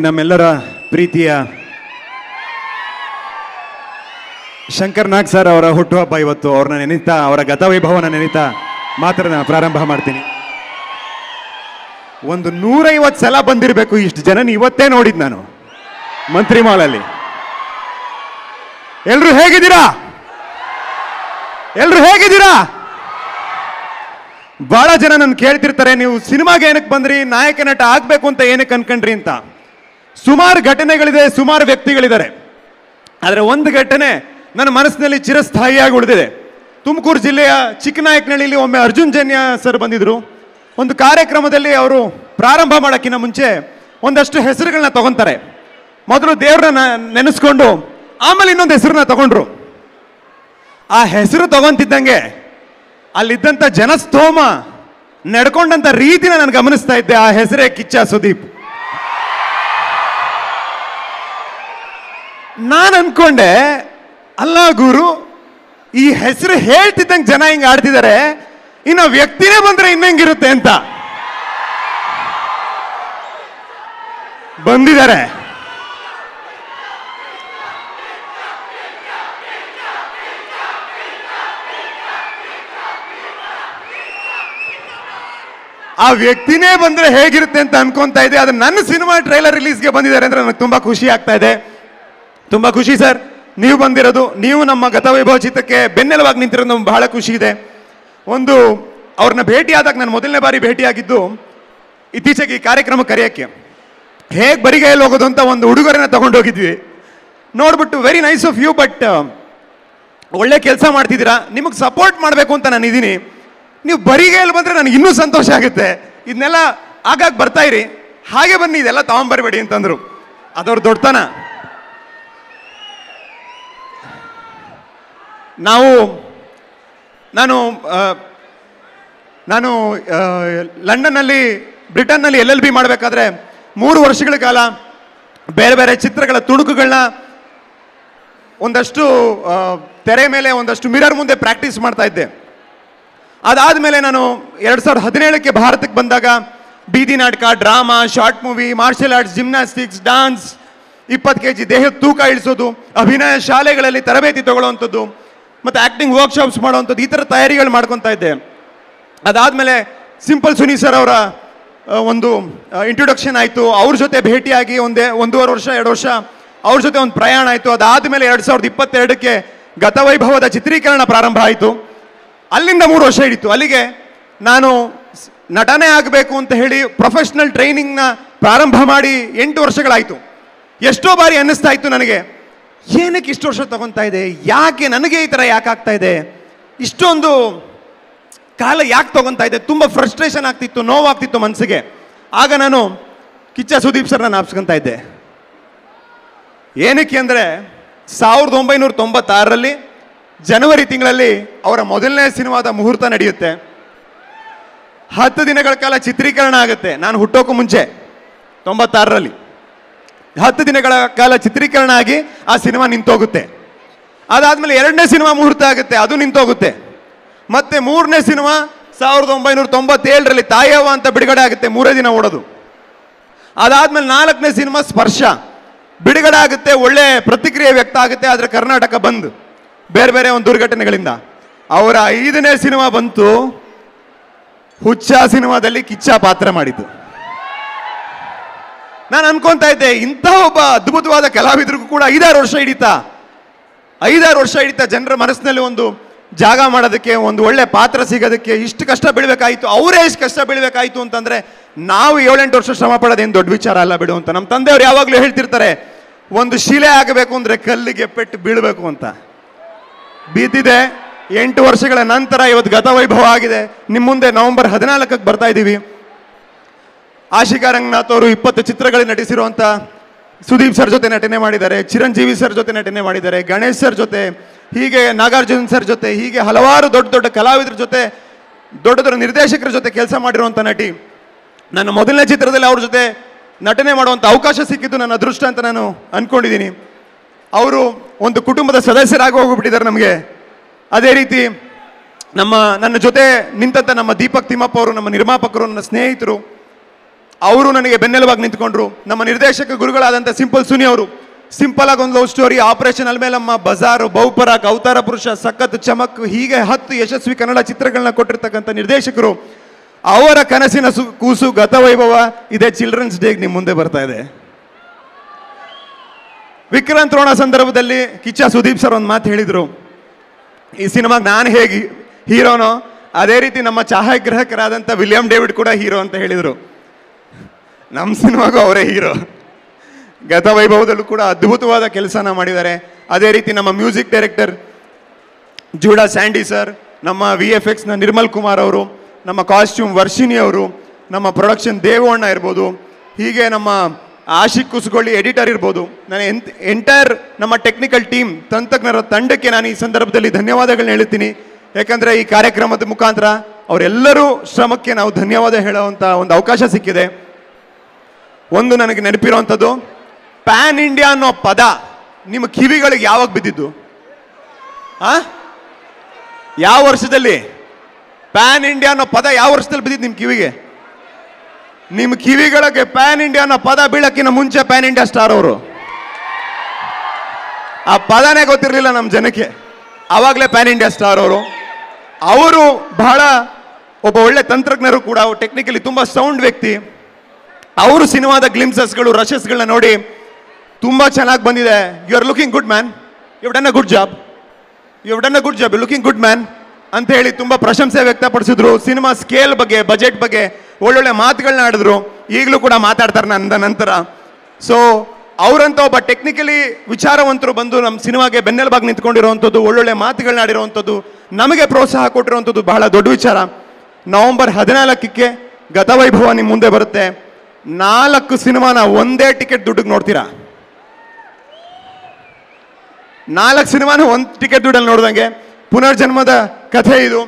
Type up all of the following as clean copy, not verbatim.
ನಮ್ಮೆಲ್ಲರ ಪ್ರೀತಿಯ ಶಂಕರ್ ನಾಗ್ ಸರ್ ಅವರ ಹುಟ್ಟುಹಬ್ಬ ಇವತ್ತು. ಅವ್ರನ್ನ ನೆನೀತಾ, ಅವರ ಗತವೈಭವನ ನೆನೀತಾ ಮಾತ್ರ ಪ್ರಾರಂಭ ಮಾಡ್ತೀನಿ. ಒಂದು 150 ಸಲ ಬಂದಿರಬೇಕು ಇಷ್ಟು ಜನ ಇವತ್ತೇ ನೋಡಿದ್ ನಾನು ಮಂತ್ರಿ ಮಾಲಲ್ಲಿ. ಎಲ್ರು ಹೇಗಿದ್ದೀರಾ? ಎಲ್ರು ಹೇಗಿದ್ದೀರಾ? ಬಹಳ ಜನ ನನ್ನ ಕೇಳ್ತಿರ್ತಾರೆ, ನೀವು ಸಿನಿಮಾಗೆ ಏನಕ್ಕೆ ಬಂದ್ರಿ, ನಾಯಕ ನಟ ಆಗ್ಬೇಕು ಅಂತ ಏನಕ್ಕೆ ಅನ್ಕೊಂಡ್ರಿ ಅಂತ. ಸುಮಾರು ಘಟನೆಗಳಿದೆ, ಸುಮಾರು ವ್ಯಕ್ತಿಗಳಿದ್ದಾರೆ. ಆದರೆ ಒಂದು ಘಟನೆ ನನ್ನ ಮನಸ್ಸಿನಲ್ಲಿ ಚಿರಸ್ಥಾಯಿಯಾಗಿ ಉಳಿದಿದೆ. ತುಮಕೂರು ಜಿಲ್ಲೆಯ ಚಿಕ್ಕನಾಯಕನಹಳ್ಳಿಯಲ್ಲಿ ಒಮ್ಮೆ ಅರ್ಜುನ್ ಜನ್ಯ ಸರ್ ಬಂದಿದ್ರು. ಒಂದು ಕಾರ್ಯಕ್ರಮದಲ್ಲಿ ಅವರು ಪ್ರಾರಂಭ ಮಾಡೋಕ್ಕಿಂತ ಮುಂಚೆ ಒಂದಷ್ಟು ಹೆಸರುಗಳನ್ನ ತಗೊಂತಾರೆ. ಮೊದಲು ದೇವ್ರನ್ನ ನೆನೆಸ್ಕೊಂಡು ಆಮೇಲೆ ಇನ್ನೊಂದು ಹೆಸರನ್ನ ತಗೊಂಡ್ರು. ಆ ಹೆಸರು ತಗೊಂತಿದ್ದಂಗೆ ಅಲ್ಲಿದ್ದಂಥ ಜನಸ್ತೋಮ ನಡ್ಕೊಂಡಂಥ ರೀತಿನ ನಾನು ಗಮನಿಸ್ತಾ ಇದ್ದೆ. ಆ ಹೆಸರೇ ಕಿಚ್ಚ ಸುದೀಪ್. ನಾನು ಅನ್ಕೊಂಡೆ, ಅಲ್ಲ ಗುರು, ಈ ಹೆಸರು ಹೇಳ್ತಿದ್ದಂಗೆ ಜನ ಹಿಂಗೆ ಆಡ್ತಿದ್ದಾರೆ, ಇನ್ನು ವ್ಯಕ್ತಿನೇ ಬಂದ್ರೆ ಇನ್ನಂಗಿರುತ್ತೆ ಅಂತ. ಬಂದಿದ್ದಾರೆ. ಆ ವ್ಯಕ್ತಿನೇ ಬಂದ್ರೆ ಹೇಗಿರುತ್ತೆ ಅಂತ ಅನ್ಕೊಂತಾ ಇದೆ. ಅದು ನನ್ನ ಸಿನಿಮಾ ಟ್ರೈಲರ್ ರಿಲೀಸ್ಗೆ ಬಂದಿದ್ದಾರೆ ಅಂದ್ರೆ ನನಗೆ ತುಂಬಾ ಖುಷಿ ಆಗ್ತಾ ಇದೆ. ತುಂಬಾ ಖುಷಿ ಸರ್, ನೀವು ಬಂದಿರೋದು, ನೀವು ನಮ್ಮ ಗತವೈಭವ ಚಿತ್ರಕ್ಕೆ ಬೆನ್ನೆಲುವಾಗಿ ನಿಂತಿರೋದು ನಮ್ಗೆ ಬಹಳ ಖುಷಿ ಇದೆ. ಒಂದು ಅವ್ರನ್ನ ಭೇಟಿಯಾದಾಗ, ನಾನು ಮೊದಲನೇ ಬಾರಿ ಭೇಟಿಯಾಗಿದ್ದು ಇತ್ತೀಚೆಗೆ ಈ ಕಾರ್ಯಕ್ರಮ ಕರೆಯೋಕ್ಕೆ. ಹೇಗೆ ಬರಿಗೈಯಲ್ಲಿ ಹೋಗೋದು ಅಂತ ಒಂದು ಉಡುಗೊರೆನ ತಗೊಂಡೋಗಿದ್ವಿ. ನೋಡ್ಬಿಟ್ಟು very nice of you, but ಒಳ್ಳೆ ಕೆಲಸ ಮಾಡ್ತಿದ್ದೀರಾ, ನಿಮಗೆ ಸಪೋರ್ಟ್ ಮಾಡಬೇಕು ಅಂತ ನಾನು ಇದ್ದೀನಿ. ನೀವು ಬರಿಗೈಯಲ್ಲಿ ಬಂದರೆ ನನಗೆ ಇನ್ನೂ ಸಂತೋಷ ಆಗುತ್ತೆ. ಇದನ್ನೆಲ್ಲ ಆಗಾಗ ಬರ್ತಾ ಇರಿ, ಹಾಗೆ ಬನ್ನಿ, ಇದೆಲ್ಲ ತಗೊಂಬರ್ಬೇಡಿ ಅಂತಂದರು. ಅದವ್ರ ದೊಡ್ಡತನ. ನಾನು ಲಂಡನ್ನಲ್ಲಿ, ಬ್ರಿಟನ್ನಲ್ಲಿ LLB ಮಾಡಬೇಕಾದ್ರೆ 3 ವರ್ಷಗಳ ಕಾಲ ಬೇರೆ ಬೇರೆ ಚಿತ್ರಗಳ ತುಣುಕುಗಳನ್ನ ಒಂದಷ್ಟು ತೆರೆ ಮೇಲೆ, ಒಂದಷ್ಟು ಮಿರರ್ ಮುಂದೆ ಪ್ರಾಕ್ಟೀಸ್ ಮಾಡ್ತಾ ಇದ್ದೆ. ಅದಾದಮೇಲೆ ನಾನು 2017ಕ್ಕೆ ಭಾರತಕ್ಕೆ ಬಂದಾಗ ಬೀದಿ ನಾಟಕ, drama, short movie, martial arts, gymnastics, dance, 20 kg ದೇಹದ ತೂಕ ಇಳಿಸೋದು, ಅಭಿನಯ ಶಾಲೆಗಳಲ್ಲಿ ತರಬೇತಿ ತಗೊಳ್ಳೋವಂಥದ್ದು, ಮತ್ತು ಆ್ಯಕ್ಟಿಂಗ್ ವರ್ಕ್ಶಾಪ್ಸ್ ಮಾಡೋವಂಥದ್ದು, ಈ ಥರ ತಯಾರಿಗಳು ಮಾಡ್ಕೊತಾ ಇದ್ದೆ. ಅದಾದಮೇಲೆ ಸಿಂಪಲ್ ಸುನಿ ಸರ್ ಅವರ ಒಂದು ಇಂಟ್ರೊಡಕ್ಷನ್ ಆಯಿತು. ಅವ್ರ ಜೊತೆ ಭೇಟಿಯಾಗಿ 1.5 ವರ್ಷ 2 ವರ್ಷ ಅವ್ರ ಜೊತೆ ಒಂದು ಪ್ರಯಾಣ ಆಯಿತು. ಅದಾದಮೇಲೆ 2022ಕ್ಕೆ ಗತವೈಭವದ ಚಿತ್ರೀಕರಣ ಪ್ರಾರಂಭ ಆಯಿತು. ಅಲ್ಲಿಂದ 3 ವರ್ಷ ಹಿಡಿತು. ಅಲ್ಲಿಗೆ ನಾನು ನಟನೆ ಆಗಬೇಕು ಅಂತ ಹೇಳಿ ಪ್ರೊಫೆಷ್ನಲ್ ಟ್ರೈನಿಂಗ್ನ ಪ್ರಾರಂಭ ಮಾಡಿ 8 ವರ್ಷಗಳಾಯಿತು. ಎಷ್ಟೋ ಬಾರಿ ಅನ್ನಿಸ್ತಾ ಇತ್ತು ನನಗೆ, ಏನಕ್ಕೆ ಇಷ್ಟು ವರ್ಷ ತಗೊತಾ ಇದೆ, ಯಾಕೆ ನನಗೆ ಈ ಥರ ಯಾಕೆ ಆಗ್ತಾ ಇದೆ, ಇಷ್ಟೊಂದು ಕಾಲ ಯಾಕೆ ತಗೊತಾ ಇದೆ, ತುಂಬ ಫ್ರಸ್ಟ್ರೇಷನ್ ಆಗ್ತಿತ್ತು, ನೋವಾಗ್ತಿತ್ತು ಮನಸ್ಸಿಗೆ. ಆಗ ನಾನು ಕಿಚ್ಚ ಸುದೀಪ್ ಸರ್ನ ಜ್ಞಾಪಿಸ್ಕೊತಾ ಇದ್ದೆ. ಏನಕ್ಕೆ ಅಂದರೆ 1996ರಲ್ಲಿ ಜನವರಿ ತಿಂಗಳಲ್ಲಿ ಅವರ ಮೊದಲನೇ ಸಿನಿಮಾದ ಮುಹೂರ್ತ ನಡೆಯುತ್ತೆ. 10 ದಿನಗಳ ಕಾಲ ಚಿತ್ರೀಕರಣ ಆಗುತ್ತೆ. ನಾನು ಹುಟ್ಟೋಕ್ಕೂ ಮುಂಚೆ 96ರಲ್ಲಿ 10 ದಿನಗಳ ಕಾಲ ಚಿತ್ರೀಕರಣ ಆಗಿ ಆ ಸಿನಿಮಾ ನಿಂತೋಗುತ್ತೆ. ಅದಾದಮೇಲೆ 2ನೇ ಸಿನಿಮಾ ಮುಹೂರ್ತ ಆಗುತ್ತೆ, ಅದು ನಿಂತೋಗುತ್ತೆ. ಮತ್ತೆ 3ನೇ ಸಿನಿಮಾ 1997ರಲ್ಲಿ ತಾಯವ್ವ ಅಂತ ಬಿಡುಗಡೆ ಆಗುತ್ತೆ, 3 ದಿನ ಓಡೋದು. ಅದಾದಮೇಲೆ 4ನೇ ಸಿನಿಮಾ ಸ್ಪರ್ಶ ಬಿಡುಗಡೆ ಆಗುತ್ತೆ, ಒಳ್ಳೆ ಪ್ರತಿಕ್ರಿಯೆ ವ್ಯಕ್ತ ಆಗುತ್ತೆ. ಆದರೆ ಕರ್ನಾಟಕ ಬಂದ್ ಬೇರೆ ಬೇರೆ ಒಂದು ದುರ್ಘಟನೆಗಳಿಂದ. ಅವರ 5ನೇ ಸಿನಿಮಾ ಬಂತು, ಹುಚ್ಚ ಸಿನಿಮಾದಲ್ಲಿ ಕಿಚ್ಚ ಪಾತ್ರ ಮಾಡಿದ್ದು. ನಾನು ಅನ್ಕೊಂತಾ ಇದ್ದೆ, ಇಂಥ ಒಬ್ಬ ಅದ್ಭುತವಾದ ಕಲಾವಿದರಿಗೂ ಕೂಡ 5-6 ವರ್ಷ ಹಿಡಿತಾ, 5-6 ವರ್ಷ ಹಿಡಿತಾ ಜನರ ಮನಸ್ಸಿನಲ್ಲಿ ಒಂದು ಜಾಗ ಮಾಡೋದಕ್ಕೆ, ಒಂದು ಒಳ್ಳೆ ಪಾತ್ರ ಸಿಗೋದಕ್ಕೆ ಇಷ್ಟು ಕಷ್ಟ ಬೀಳಬೇಕಾಯಿತು. ಅವರೇ ಇಷ್ಟು ಕಷ್ಟ ಬೀಳಬೇಕಾಯಿತು ಅಂತಂದರೆ ನಾವು 7-8 ವರ್ಷ ಶ್ರಮ ಪಡೋದೇನು ದೊಡ್ಡ ವಿಚಾರ ಅಲ್ಲ ಬಿಡು ಅಂತ. ನಮ್ಮ ತಂದೆಯವರು ಯಾವಾಗಲೂ ಹೇಳ್ತಿರ್ತಾರೆ, ಒಂದು ಶಿಲೆ ಆಗಬೇಕು ಅಂದರೆ ಕಲ್ಲಿಗೆ ಪೆಟ್ಟು ಬೀಳಬೇಕು ಅಂತ. ಬಿದ್ದಿದೆ. 8 ವರ್ಷಗಳ ನಂತರ ಇವತ್ತು ಗತವೈಭವ ಆಗಿದೆ. ನಿಮ್ಮ ಮುಂದೆ ನವೆಂಬರ್ 14ಕ್ಕೆ ಬರ್ತಾ ಇದ್ದೀವಿ. ಆಶಿಕಾ ರಂಗನಾಥ್ ಅವರು 20 ಚಿತ್ರಗಳಲ್ಲಿ ನಟಿಸಿರುವಂಥ ಸುದೀಪ್ ಸರ್ ಜೊತೆ ನಟನೆ ಮಾಡಿದ್ದಾರೆ, ಚಿರಂಜೀವಿ ಸರ್ ಜೊತೆ ನಟನೆ ಮಾಡಿದ್ದಾರೆ, ಗಣೇಶ್ ಸರ್ ಜೊತೆ, ಹೀಗೆ ನಾಗಾರ್ಜುನ್ ಸರ್ ಜೊತೆ, ಹೀಗೆ ಹಲವಾರು ದೊಡ್ಡ ದೊಡ್ಡ ಕಲಾವಿದರ ಜೊತೆ, ದೊಡ್ಡ ದೊಡ್ಡ ನಿರ್ದೇಶಕರ ಜೊತೆ ಕೆಲಸ ಮಾಡಿರುವಂಥ ನಟಿ. ನನ್ನ ಮೊದಲನೇ ಚಿತ್ರದಲ್ಲಿ ಅವ್ರ ಜೊತೆ ನಟನೆ ಮಾಡುವಂಥ ಅವಕಾಶ ಸಿಕ್ಕಿದ್ದು ನನ್ನ ಅದೃಷ್ಟ ಅಂತ ನಾನು ಅಂದ್ಕೊಂಡಿದ್ದೀನಿ. ಅವರು ಒಂದು ಕುಟುಂಬದ ಸದಸ್ಯರಾಗಿ ಹೋಗ್ಬಿಟ್ಟಿದ್ದಾರೆ ನಮಗೆ. ಅದೇ ರೀತಿ ನನ್ನ ಜೊತೆ ನಿಂತಂಥ ನಮ್ಮ ದೀಪಕ್ ತಿಮ್ಮಪ್ಪ ಅವರು, ನಮ್ಮ ನಿರ್ಮಾಪಕರು, ನನ್ನ ಸ್ನೇಹಿತರು, ಅವರು ನನಗೆ ಬೆನ್ನೆಲುಬಾಗಿ ನಿಂತ್ಕೊಂಡ್ರು. ನಮ್ಮ ನಿರ್ದೇಶಕ ಗುರುಗಳಾದಂಥ ಸಿಂಪಲ್ ಸುನಿ ಅವರು ಸಿಂಪಲ್ ಆಗಿ ಒಂದು ಲವ್ ಸ್ಟೋರಿ, ಆಪರೇಷನ್ ಅಲ್ಮೇಲಮ್ಮ, ಬಜಾರು, ಬಹುಪರಾಕ್, ಅವತಾರ ಪುರುಷ, ಸಖತ್, ಚಮಕ್, ಹೀಗೆ 10 ಯಶಸ್ವಿ ಕನ್ನಡ ಚಿತ್ರಗಳನ್ನ ಕೊಟ್ಟಿರ್ತಕ್ಕಂಥ ನಿರ್ದೇಶಕರು. ಅವರ ಕನಸಿನ ಕೂಸು ಗತವೈಭವ ಇದೇ ಚಿಲ್ಡ್ರನ್ಸ್ ಡೇ ನಿಮ್ಮ ಮುಂದೆ ಬರ್ತಾ ಇದೆ. ವಿಕ್ರಾಂತ್ ರೋಣ ಸಂದರ್ಭದಲ್ಲಿ ಕಿಚ್ಚ ಸುದೀಪ್ ಸರ್ ಒಂದು ಮಾತು ಹೇಳಿದರು, ಈ ಸಿನಿಮಾಗೆ ನಾನು ಹೇಗೆ ಹೀರೋನೋ ಅದೇ ರೀತಿ ನಮ್ಮ ಛಾಯಾಗ್ರಾಹಕರಾದಂಥ ವಿಲಿಯಂ ಡೇವಿಡ್ ಕೂಡ ಹೀರೋ ಅಂತ ಹೇಳಿದರು. ನಮ್ಮ ಸಿನಿಮಾಗೂ ಅವರೇ ಹೀರೋ. ಗತವೈಭವದಲ್ಲೂ ಕೂಡ ಅದ್ಭುತವಾದ ಕೆಲಸನ ಮಾಡಿದ್ದಾರೆ. ಅದೇ ರೀತಿ ನಮ್ಮ music director Judah Sandhy sir, ನಮ್ಮ VFXನ ನಿರ್ಮಲ್ ಕುಮಾರ್ ಅವರು, ನಮ್ಮ ಕಾಸ್ಟ್ಯೂಮ್ ವರ್ಷಿಣಿ ಅವರು, ನಮ್ಮ ಪ್ರೊಡಕ್ಷನ್ ದೇವಣ್ಣ ಇರ್ಬೋದು, ಹೀಗೆ ನಮ್ಮ ಆಶಿಕ್ ಕುಸ್ಗೊಳ್ಳಿ ಎಡಿಟರ್ ಇರ್ಬೋದು, ನಾನು ಎಂಟೈರ್ ನಮ್ಮ ಟೆಕ್ನಿಕಲ್ ಟೀಮ್, ತಂತ್ರಜ್ಞರ ತಂಡಕ್ಕೆ ನಾನು ಈ ಸಂದರ್ಭದಲ್ಲಿ ಧನ್ಯವಾದಗಳನ್ನ ಹೇಳ್ತೀನಿ. ಯಾಕಂದರೆ ಈ ಕಾರ್ಯಕ್ರಮದ ಮುಖಾಂತರ ಅವರೆಲ್ಲರೂ ಶ್ರಮಕ್ಕೆ ನಾವು ಧನ್ಯವಾದ ಹೇಳುವಂಥ ಒಂದು ಅವಕಾಶ ಸಿಕ್ಕಿದೆ. ಒಂದು ನನಗೆ ನೆನಪಿರೋವಂಥದ್ದು, ಪ್ಯಾನ್ ಇಂಡಿಯಾ ಅನ್ನೋ ಪದ ನಿಮ್ಮ ಕಿವಿಗಳಿಗೆ ಯಾವಾಗ ಬಿದ್ದಿದ್ದು? ಯಾವ ವರ್ಷದಲ್ಲಿ ಪ್ಯಾನ್ ಇಂಡಿಯಾ ಅನ್ನೋ ಪದ ಯಾವ ವರ್ಷದಲ್ಲಿ ಬಿದ್ದಿದ್ದು ನಿಮ್ಮ ಕಿವಿಗೆ? ನಿಮ್ಮ ಕಿವಿಗಳಿಗೆ ಪ್ಯಾನ್ ಇಂಡಿಯಾ ಅನ್ನೋ ಪದ ಬೀಳಕ್ಕಿಂತ ಮುಂಚೆ ಪ್ಯಾನ್ ಇಂಡಿಯಾ ಸ್ಟಾರ್ ಅವರು. ಆ ಪದನೇ ಗೊತ್ತಿರಲಿಲ್ಲ ನಮ್ಮ ಜನಕ್ಕೆ, ಆವಾಗಲೇ ಪ್ಯಾನ್ ಇಂಡಿಯಾ ಸ್ಟಾರ್ ಅವರು. ಅವರು ಬಹಳ ಒಬ್ಬ ಒಳ್ಳೆ ತಂತ್ರಜ್ಞರು ಕೂಡ, ಟೆಕ್ನಿಕಲಿ ತುಂಬ ಸೌಂಡ್ ವ್ಯಕ್ತಿ. ಅವರು ಸಿನಿಮಾದ ಗ್ಲಿಮ್ಸಸ್ಗಳು, ರಶಸ್ಗಳನ್ನ ನೋಡಿ ತುಂಬ ಚೆನ್ನಾಗಿ ಬಂದಿದೆ, you are looking good man, you done a good job, you done a good job, you looking good man ಅಂತ ಹೇಳಿ ತುಂಬ ಪ್ರಶಂಸೆ ವ್ಯಕ್ತಪಡಿಸಿದ್ರು. ಸಿನಿಮಾ ಸ್ಕೇಲ್ ಬಗ್ಗೆ, ಬಜೆಟ್ ಬಗ್ಗೆ ಒಳ್ಳೊಳ್ಳೆ ಮಾತುಗಳನ್ನ ಆಡಿದ್ರು. ಈಗಲೂ ಕೂಡ ಮಾತಾಡ್ತಾರೆ ನನ್ನ ನಂತರ. ಸೊ ಅವರಂತ ಒಬ್ಬ ಟೆಕ್ನಿಕಲಿ ವಿಚಾರವಂತರು ಬಂದು ನಮ್ಮ ಸಿನಿಮಾಗೆ ಬೆನ್ನೆಲುಬಾಗಿ ನಿಂತ್ಕೊಂಡಿರುವಂಥದ್ದು, ಒಳ್ಳೊಳ್ಳೆ ಮಾತುಗಳನ್ನ ಆಡಿರುವಂಥದ್ದು, ನಮಗೆ ಪ್ರೋತ್ಸಾಹ ಕೊಟ್ಟಿರುವಂಥದ್ದು ಬಹಳ ದೊಡ್ಡ ವಿಚಾರ. ನವೆಂಬರ್ 14ಕ್ಕೆ ಗತವೈಭವ ನಿಮ್ಮ ಮುಂದೆ ಬರುತ್ತೆ. 4 ಸಿನಿಮಾನ ಒಂದೇ ಟಿಕೆಟ್ ದುಡ್ಡಿಗೆ ನೋಡ್ತೀರಾ? 4 ಸಿನಿಮಾನ ಒಂದು ಟಿಕೆಟ್ ದುಡ್ಡಲ್ಲಿ ನೋಡ್ದಂಗೆ. ಪುನರ್ಜನ್ಮದ ಕಥೆ ಇದು.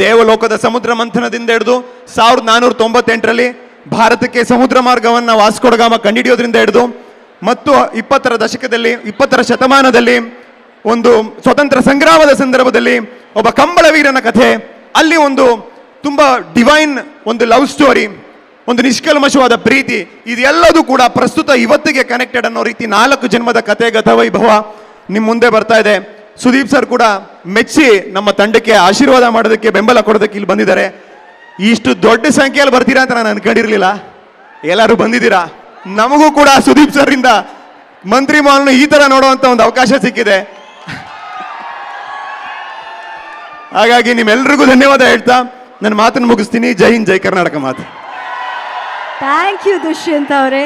ದೇವಲೋಕದ ಸಮುದ್ರ ಮಂಥನದಿಂದ ಹಿಡಿದು 1498ರಲ್ಲಿ ಭಾರತಕ್ಕೆ ಸಮುದ್ರ ಮಾರ್ಗವನ್ನು ವಾಸ್ಕೋಡಗಾಮ ಕಂಡುಹಿಡಿಯೋದ್ರಿಂದ ಹಿಡಿದು ಮತ್ತು 20ರ ಶತಮಾನದಲ್ಲಿ ಒಂದು ಸ್ವತಂತ್ರ ಸಂಗ್ರಾಮದ ಸಂದರ್ಭದಲ್ಲಿ ಒಬ್ಬ ಕಂಬಳ ವೀರನ ಕಥೆ, ಅಲ್ಲಿ ಒಂದು ತುಂಬ ಡಿವೈನ್ ಒಂದು ಲವ್ ಸ್ಟೋರಿ, ಒಂದು ನಿಷ್ಕಲ್ಮಶವಾದ ಪ್ರೀತಿ, ಇದೆಲ್ಲದೂ ಕೂಡ ಪ್ರಸ್ತುತ ಇವತ್ತಿಗೆ ಕನೆಕ್ಟೆಡ್ ಅನ್ನೋ ರೀತಿ 4 ಜನ್ಮದ ಕಥೆ ಗತವೈಭವ ನಿಮ್ಮ ಮುಂದೆ ಬರ್ತಾ ಇದೆ. ಸುದೀಪ್ ಸರ್ ಕೂಡ ಮೆಚ್ಚಿ ನಮ್ಮ ತಂಡಕ್ಕೆ ಆಶೀರ್ವಾದ ಮಾಡೋದಕ್ಕೆ, ಬೆಂಬಲ ಕೊಡೋದಕ್ಕೆ ಇಲ್ಲಿ ಬಂದಿದ್ದಾರೆ. ಇಷ್ಟು ದೊಡ್ಡ ಸಂಖ್ಯೆಯಲ್ಲಿ ಬರ್ತೀರಾ ಅಂತ ನಾನು ಅನ್ಕೊಂಡಿರ್ಲಿಲ್ಲ. ಎಲ್ಲರೂ ಬಂದಿದ್ದೀರಾ. ನಮಗೂ ಕೂಡ ಸುದೀಪ್ ಸರ್ ಇಂದ ಮಂತ್ರಿ ಮಾಲ್ನು ಈ ತರ ನೋಡುವಂತ ಒಂದು ಅವಕಾಶ ಸಿಕ್ಕಿದೆ. ಹಾಗಾಗಿ ನಿಮ್ಮೆಲ್ರಿಗೂ ಧನ್ಯವಾದ ಹೇಳ್ತಾ ನನ್ನ ಮಾತನ್ನು ಮುಗಿಸ್ತೀನಿ. ಜೈ ಹಿಂದ್, ಜೈ ಕರ್ನಾಟಕ ಮಾತು. ಥ್ಯಾಂಕ್ ಯು ದುಷ್ಯಂತ್ ಅವರೇ.